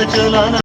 చలన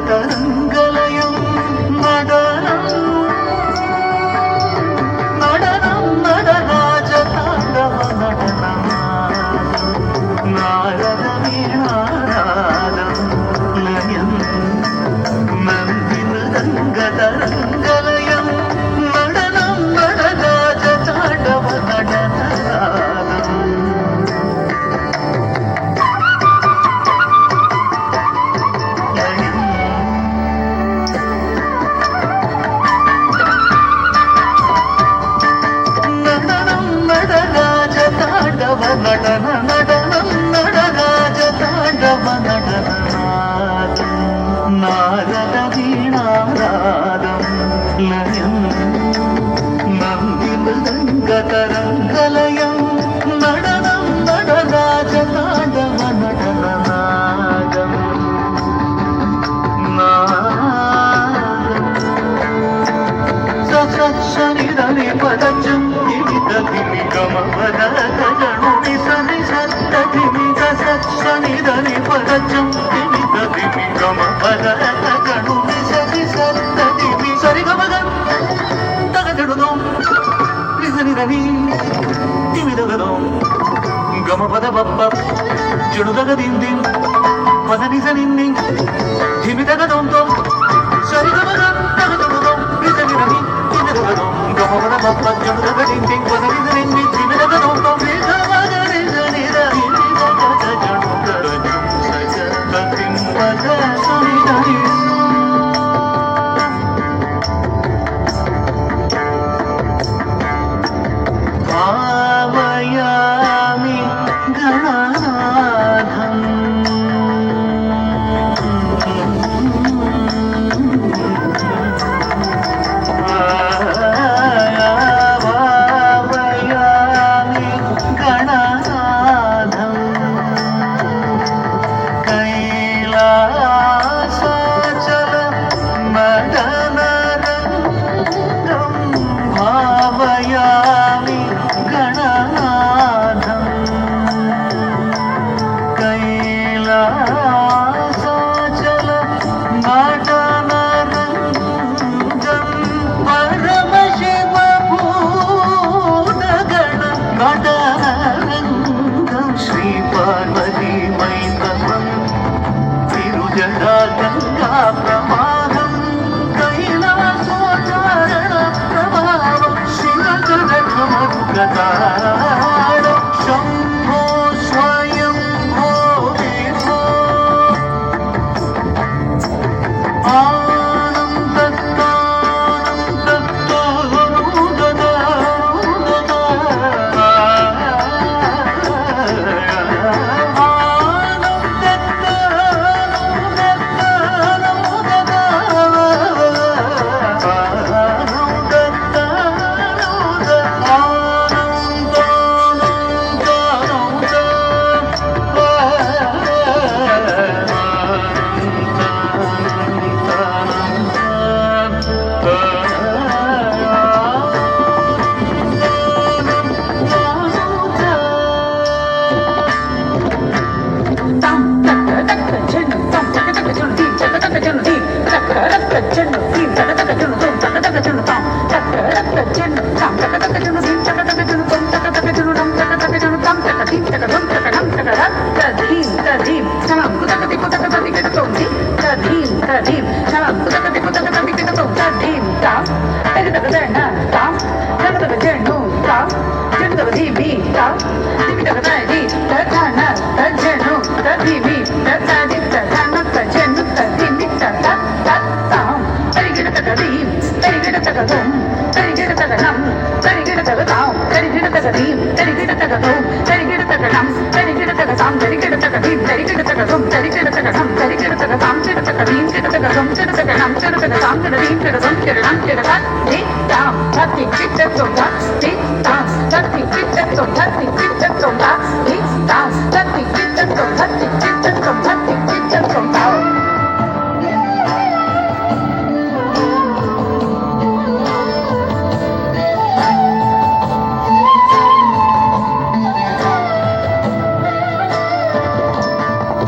తరంగలయం నడనం నడనం నడరాజ తాండవ నడనం నారద వీణానాదం లయం నంది మృదంగ తరంగలయం నడనం నడరాజ తాండవ నడనాదం నడన నడనం నడరాజ తాండవ నడనాదం నారద వీణానాదం లయం నంది మృదంగ తరంగలయం నడనం నడరాజ తాండవ నడనాదం సత్సనిదని పదజం దివిదధిమి గమ పద గజనుడి సని సత్తధిమి సత్సనిదని పదజం దివిదధిమి గమ పద గజనుడి సని సత్తధిమి సరిగమగం తగజడుదం నిజనిదని దివిదగదం గమ పద బప్ప జడుదగదింది పద నిజనింది దివిదగదంతో సరిగమగం తగజడుదం నిజనిదని దివిదగదం గమ పద బప్ప జడుదగదింది పద నిజనింది దివిదగదంతో భావయామి గణనాథం భావయామి గణనాథం కైలాసాచల మదనరంగం భావయామి గణనాథం కైలాసాచల మదనరంగం పరమశివ భూతగణ మదనరంగం శ్రీ పార్వతీ మైతవం తిరుజడా గంగా ప్రమాదం కైలాసోచారణ ప్రభావం శివగణమరుగతాళం శంభో స్వయం భో విభో dim cham taka dim taka taka dim taka dim tam taka taka dana tam taka taka jenu tam jenu taka dimi tam dimi taka dani taka na taka jenu taka dimi taka di taka na taka jenu taka dimi taka tam tari gida taka dim tari gida taka dum tari gida taka nam tari gida taka tam tari gida taka dim tari gida taka dum tari gida taka nam tari gida taka tam tari gida taka dim tari gida taka dum tari gida taka nam tari gida taka tam gida taka dim gida taka dum gida taka nam gida taka tam gida dim gida dum gida nam gida tak di tam tati gida dum tak di tam tati gida dum tati gida dum tak di tam tati gida dum tati gida dum tati gida dum tak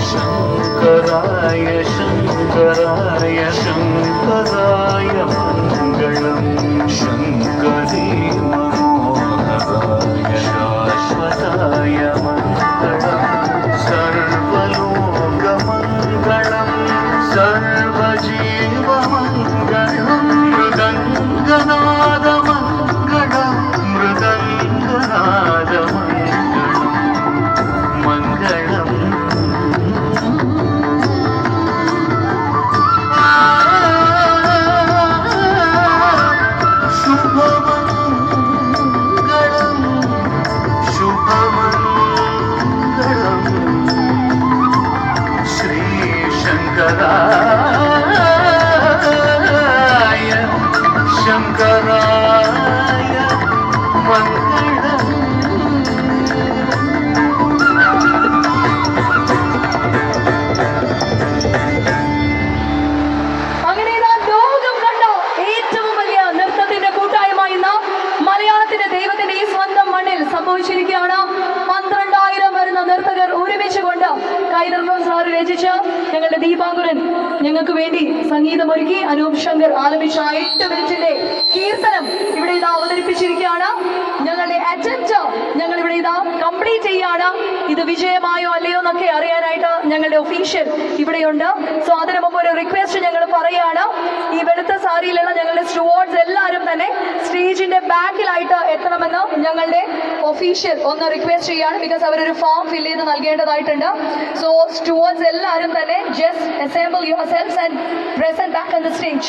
शङ्कराय शङ्कराय शङ्कराय मङ्गलम् शङ्करी मनोहराय शाश्वताय मङ्गलम् सर्वलोकमङ्गलम् सर्वजीवमङ्गलम् मृदङ्गनादमङ्गलम् मृदङ्गनादमङ्गलम् मङ्गलम् शङ्कराय शङ्कराय मङ्गलम् അങ്ങനെ ലോകം കണ്ട ഏറ്റവും വലിയ നൃത്തത്തിന്റെ കൂട്ടായ്മ ഇന്ന് മലയാളത്തിന്റെ ദൈവത്തിന്റെ ഈ സ്വന്തം മണ്ണിൽ സംഭവിച്ചിരിക്കുകയാണ്. 12,000 വരുന്ന നർത്തകർ ഒരുമിച്ച് കൊണ്ട് കൈതർമ്മ സാർ രചിച്ച് ഞങ്ങളുടെ ദീപാങ്കുരൻ ഞങ്ങൾക്ക് വേണ്ടി സംഗീതമൊരുക്കി അനൂപ് ശങ്കർ ആലപിച്ച 8 മിനിറ്റിന്റെ കീർത്തനം ഇവിടെ ഇതാ അവതരിപ്പിച്ചിരിക്കുകയാണ്. ഞങ്ങളുടെ അറ്റംപ്റ്റ് ഞങ്ങൾ ഇവിടെ ഇതാ കംപ്ലീറ്റ് ചെയ്യാണ്. ഇത് വിജയമായോ അല്ലയോ എന്നൊക്കെ അറിയാനായിട്ട് ഞങ്ങളുടെ ഒഫീഷ്യൽ ഇവിടെയുണ്ട്. സോ അതിനു മുമ്പ് ഒരു റിക്വസ്റ്റ് ഞങ്ങൾ പറയാണ്. ഈ വെളുത്ത സാരിയിലുള്ള ഞങ്ങളുടെ സ്റ്റുവാർഡ്സ് എല്ലാവരും തന്നെ സ്റ്റേജിന്റെ ബാക്കിലായിട്ട് എത്തണമെന്ന് ഞങ്ങളുടെ ഒഫീഷ്യൽ ഒന്ന് റിക്വസ്റ്റ് ചെയ്യാണ്. ബിക്കോസ് അവരൊരു ഫോം ഫിൽ ചെയ്ത് നൽകേണ്ടതായിട്ടുണ്ട്. സോ സ്റ്റുവാർഡ്സ് എല്ലാവരും തന്നെ just assemble your selfs and present back on the stage.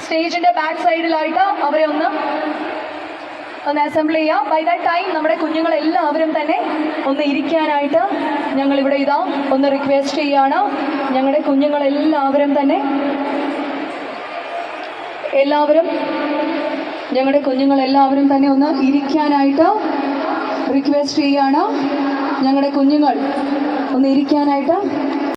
സ്റ്റേജിന്റെ ബാക്ക് സൈഡിലായിട്ട് അവരെ ഒന്ന് അസംബിൾ ചെയ്യാം. ബൈ ദാറ്റ് ടൈം നമ്മുടെ കുഞ്ഞുങ്ങളെല്ലാവരും തന്നെ ഒന്ന് ഇരിക്കാനായിട്ട് ഞങ്ങൾ ഇവിടെ ഇതാ ഒന്ന് റിക്വസ്റ്റ് ചെയ്യാണ്. ഞങ്ങളുടെ കുഞ്ഞുങ്ങളെല്ലാവരും തന്നെ ഒന്ന് ഇരിക്കാനായിട്ട് റിക്വസ്റ്റ് ചെയ്യാണ്. ഞങ്ങളുടെ കുഞ്ഞുങ്ങൾ ഒന്ന് ഇരിക്കാനായിട്ട്